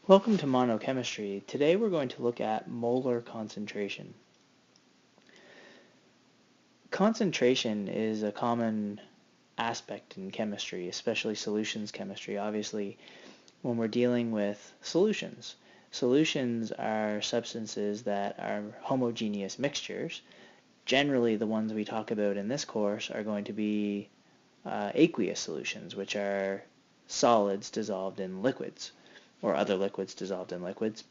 Welcome to monochemistry. Today we're going to look at molar concentration. Concentration is a common aspect in chemistry, especially solutions chemistry, obviously, when we're dealing with solutions. Solutions are substances that are homogeneous mixtures. Generally, the ones we talk about in this course are going to be aqueous solutions, which are solids dissolved in liquids, or other liquids dissolved in liquids.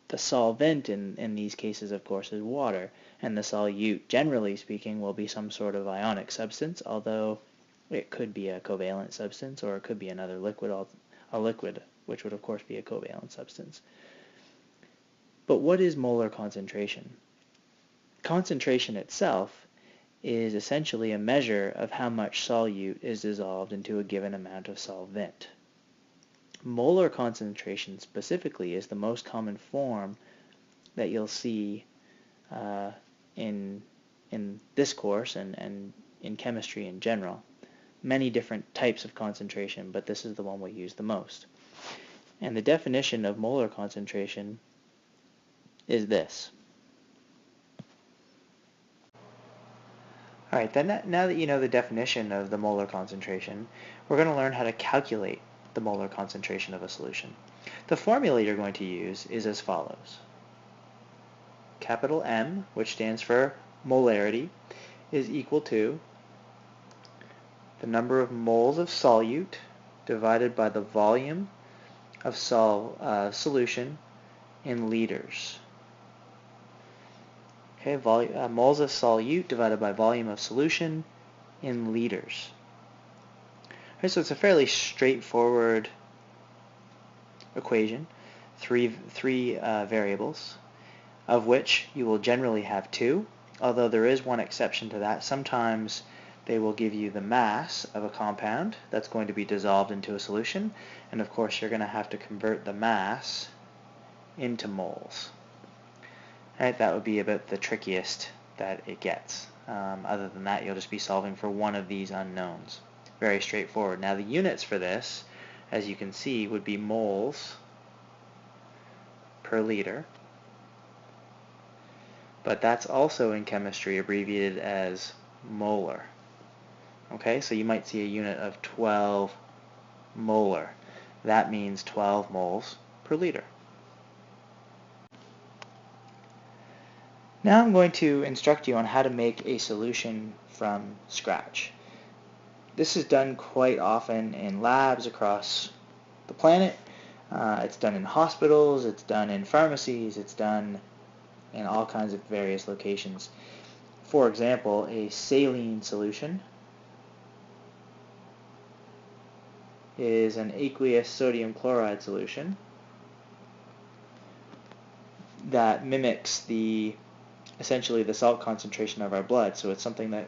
The solvent in these cases, of course, is water, and the solute, generally speaking, will be some sort of ionic substance, although it could be a covalent substance, or it could be another liquid, a liquid, which would, of course, be a covalent substance. But what is molar concentration? Concentration itself is essentially a measure of how much solute is dissolved into a given amount of solvent. Molar concentration specifically is the most common form that you'll see in this course and in chemistry in general. Many different types of concentration, but this is the one we use the most. And the definition of molar concentration is this. Alright, then now that you know the definition of the molar concentration, we're going to learn how to calculate the molar concentration of a solution. The formula you're going to use is as follows. Capital M, which stands for molarity, is equal to the number of moles of solute divided by the volume of solution in liters. Okay, moles of solute divided by volume of solution in liters. Okay, so it's a fairly straightforward equation, three variables, of which you will generally have two, although there is one exception to that. Sometimes they will give you the mass of a compound that's going to be dissolved into a solution, and of course you're going to have to convert the mass into moles. Right, that would be about the trickiest that it gets. Other than that, you'll just be solving for one of these unknowns. Very straightforward. Now the units for this, as you can see, would be moles per liter, but that's also in chemistry abbreviated as molar. Okay, so you might see a unit of 12 molar. That means 12 moles per liter. Now I'm going to instruct you on how to make a solution from scratch. This is done quite often in labs across the planet. It's done in hospitals, it's done in pharmacies, it's done in all kinds of various locations. For example, a saline solution is an aqueous sodium chloride solution that mimics essentially the salt concentration of our blood. So it's something that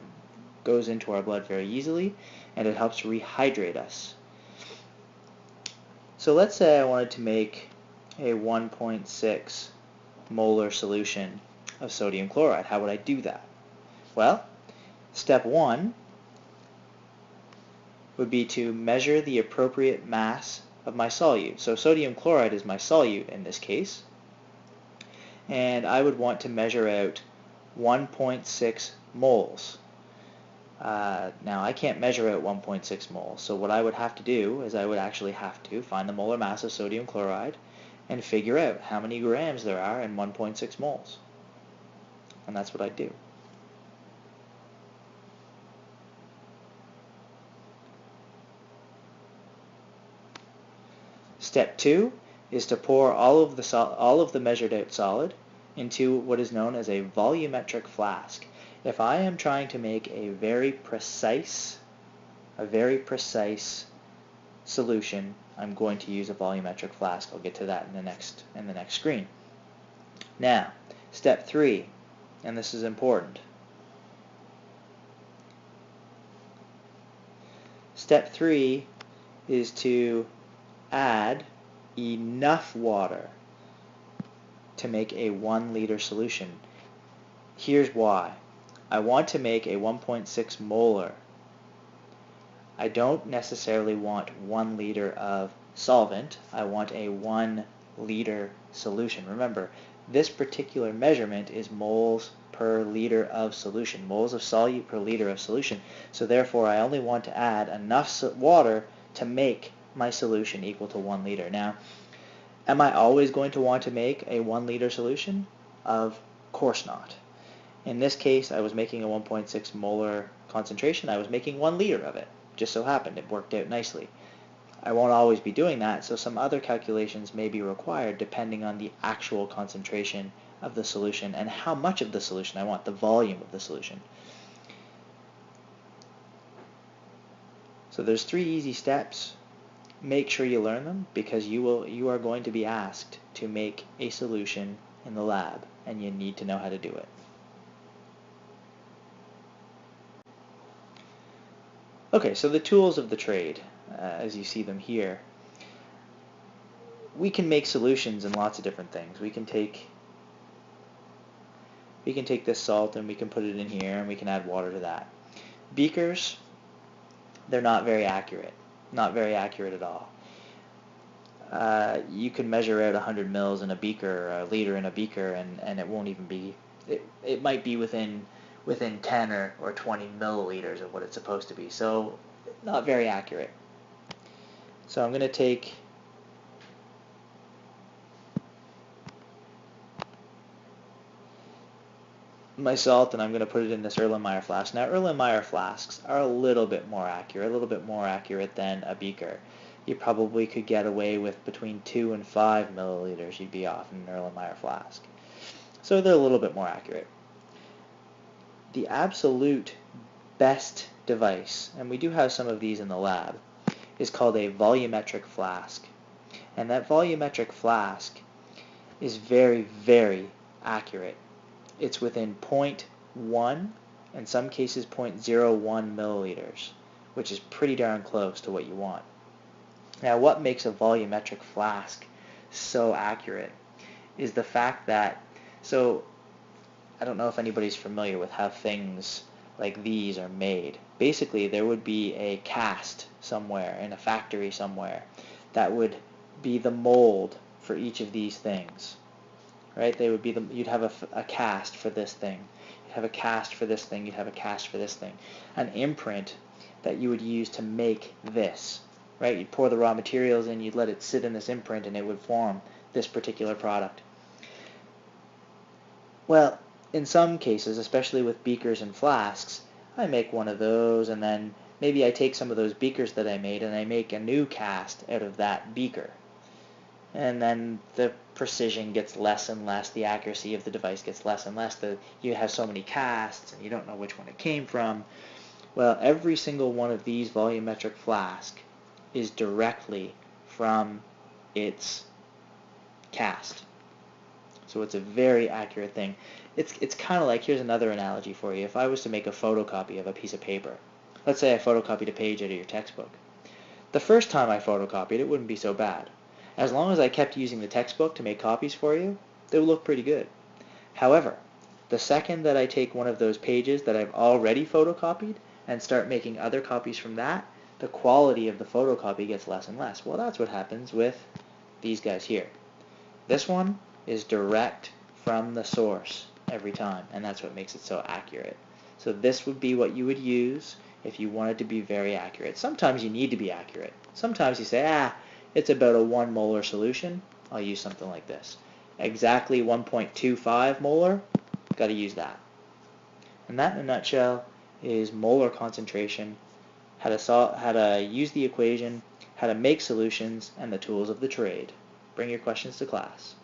goes into our blood very easily, and it helps rehydrate us. So let's say I wanted to make a 1.6 molar solution of sodium chloride. How would I do that? Well, step one would be to measure the appropriate mass of my solute. So sodium chloride is my solute in this case, and I would want to measure out 1.6 moles. Now I can't measure out 1.6 moles, so what I would have to do is I would actually have to find the molar mass of sodium chloride and figure out how many grams there are in 1.6 moles. And that's what I do. Step 2 is to pour all of the measured out solid into what is known as a volumetric flask. If I am trying to make a very precise solution, I'm going to use a volumetric flask. I'll get to that in the next screen. Now, step 3, and this is important. Step 3 is to add enough water to make a 1 liter solution. Here's why. I want to make a 1.6 molar. I don't necessarily want 1 liter of solvent. I want a 1 liter solution. Remember, this particular measurement is moles per liter of solution, moles of solute per liter of solution. So therefore, I only want to add enough water to make my solution equal to 1 liter. Now, am I always going to want to make a 1 liter solution? Of course not. In this case, I was making a 1.6 molar concentration. I was making 1 liter of it. Just so happened it worked out nicely. I won't always be doing that, so some other calculations may be required depending on the actual concentration of the solution and how much of the solution I want, the volume of the solution. So there's 3 easy steps. Make sure you learn them because you are going to be asked to make a solution in the lab and you need to know how to do it. Okay, so the tools of the trade, as you see them here. We can make solutions in lots of different things. We can take this salt and we can put it in here and we can add water to that. Beakers, they're not very accurate. Not very accurate at all. You can measure out 100 mils in a beaker, a liter in a beaker, and it won't even be, it might be within 10 or 20 milliliters of what it's supposed to be. So not very accurate. So I'm going to take my salt and I'm going to put it in this Erlenmeyer flask. Now Erlenmeyer flasks are a little bit more accurate than a beaker. You probably could get away with between 2 and 5 milliliters you'd be off in an Erlenmeyer flask. So they're a little bit more accurate. The absolute best device, and we do have some of these in the lab, is called a volumetric flask. And that volumetric flask is very, very accurate. It's within 0.1, in some cases 0.01 milliliters, which is pretty darn close to what you want. Now, what makes a volumetric flask so accurate is the fact that, so I don't know if anybody's familiar with how things like these are made. Basically, there would be a cast somewhere in a factory somewhere that would be the mold for each of these things. Right? They would be you'd have a cast for this thing. You'd have a cast for this thing. You'd have a cast for this thing. An imprint that you would use to make this. Right? You'd pour the raw materials in, you'd let it sit in this imprint, and it would form this particular product. Well, in some cases, especially with beakers and flasks, I make one of those, and then maybe I take some of those beakers that I made, and I make a new cast out of that beaker. And then the precision gets less and less, the accuracy of the device gets less and less. You have so many casts, and you don't know which one it came from. Well, every single one of these volumetric flasks is directly from its cast. So it's a very accurate thing. It's kind of like, here's another analogy for you. If I was to make a photocopy of a piece of paper, let's say I photocopied a page out of your textbook. The first time I photocopied it wouldn't be so bad. As long as I kept using the textbook to make copies for you, they would look pretty good. However, the second that I take one of those pages that I've already photocopied and start making other copies from that, the quality of the photocopy gets less and less. Well, that's what happens with these guys here. This one is direct from the source every time, and that's what makes it so accurate. So this would be what you would use if you wanted to be very accurate. Sometimes you need to be accurate. Sometimes you say, it's about a 1 molar solution. I'll use something like this. Exactly 1.25 molar, got to use that. And that in a nutshell is molar concentration, how to use the equation, how to make solutions, and the tools of the trade. Bring your questions to class.